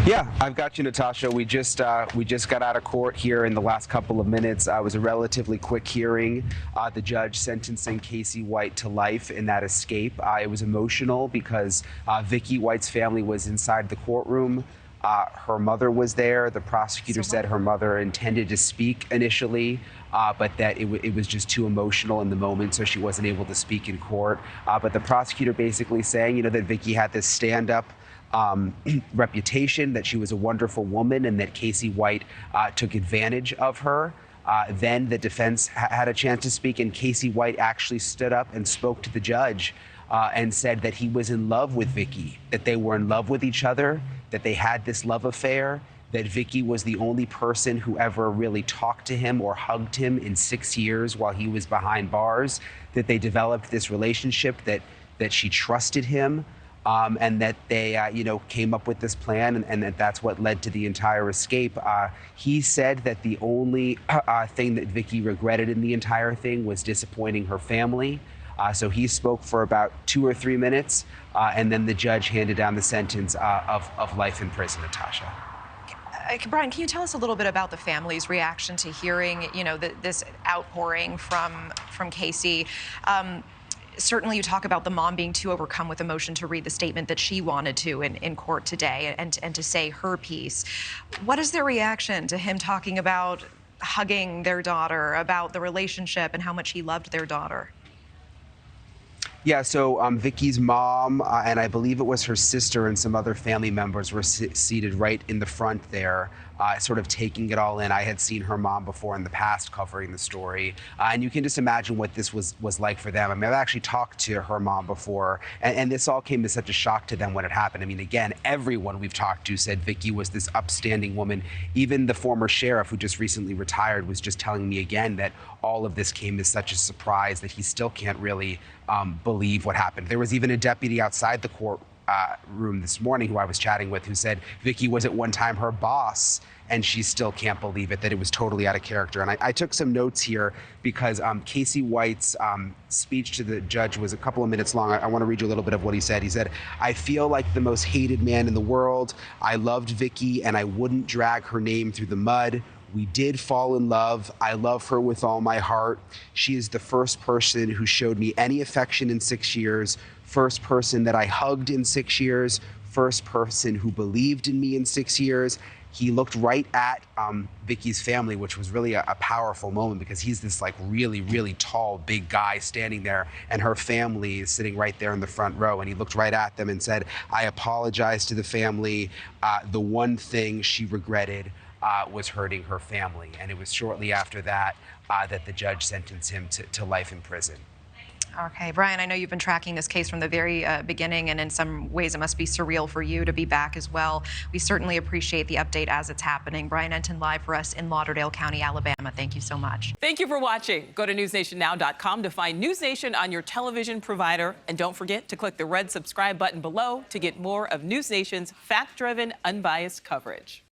Yeah, I've got you, Natasha. We just got out of court here in the last couple of minutes. It was a relatively quick hearing. The judge sentencing Casey White to life in that escape. It was emotional because Vicky White's family was inside the courtroom. Her mother was there. The prosecutor said her mother intended to speak initially, but that it was just too emotional in the moment, so she wasn't able to speak in court. But the prosecutor basically saying, that Vicky had this stand-up reputation, that she was a wonderful woman, and that Casey White took advantage of her. Then the defense had a chance to speak, and Casey White actually stood up and spoke to the judge and said that he was in love with Vicky, that they were in love with each other, that they had this love affair, that Vicky was the only person who ever really talked to him or hugged him in 6 years while he was behind bars, that they developed this relationship, that she trusted him. And that they, came up with this plan, and that's what led to the entire escape. He said that the only thing that Vicky regretted in the entire thing was disappointing her family. So he spoke for about 2 or 3 minutes, and then the judge handed down the sentence of life in prison, Natasha. Brian, can you tell us a little bit about the family's reaction to hearing, this outpouring from Casey? Certainly, you talk about the mom being too overcome with emotion to read the statement that she wanted to in court today and to say her piece. What is their reaction to him talking about hugging their daughter, about the relationship and how much he loved their daughter? Yeah, so Vicky's mom and I believe it was her sister and some other family members were seated right in the front there, sort of taking it all in. I had seen her mom before in the past covering the story, and you can just imagine what this was like for them. I mean, I've actually talked to her mom before, and this all came as such a shock to them when it happened. I mean, again, everyone we've talked to said Vicky was this upstanding woman. Even the former sheriff who just recently retired was just telling me again that all of this came as such a surprise that he still can't really believe what happened. There was even a deputy outside the court room this morning who I was chatting with who said Vicky was at one time her boss, and she still can't believe it, that it was totally out of character. And I took some notes here because Casey White's speech to the judge was a couple of minutes long. I want to read you a little bit of what he said. He said, "I feel like the most hated man in the world. I loved Vicky, and I wouldn't drag her name through the mud. We did fall in love. I love her with all my heart. She is the first person who showed me any affection in 6 years, first person that I hugged in 6 years, first person who believed in me in 6 years." He looked right at Vicky's family, which was really a powerful moment because he's this like really, really tall, big guy standing there, and her family is sitting right there in the front row. And he looked right at them and said, "I apologize to the family. The one thing she regretted was hurting her family." And it was shortly after that that the judge sentenced him to life in prison. Okay, Brian, I know you've been tracking this case from the very beginning, and in some ways it must be surreal for you to be back as well. We certainly appreciate the update as it's happening. Brian Entin live for us in Lauderdale County, Alabama. Thank you so much. Thank you for watching. Go to newsnationnow.com to find News Nation on your television provider. And don't forget to click the red subscribe button below to get more of News Nation's fact-driven, unbiased coverage.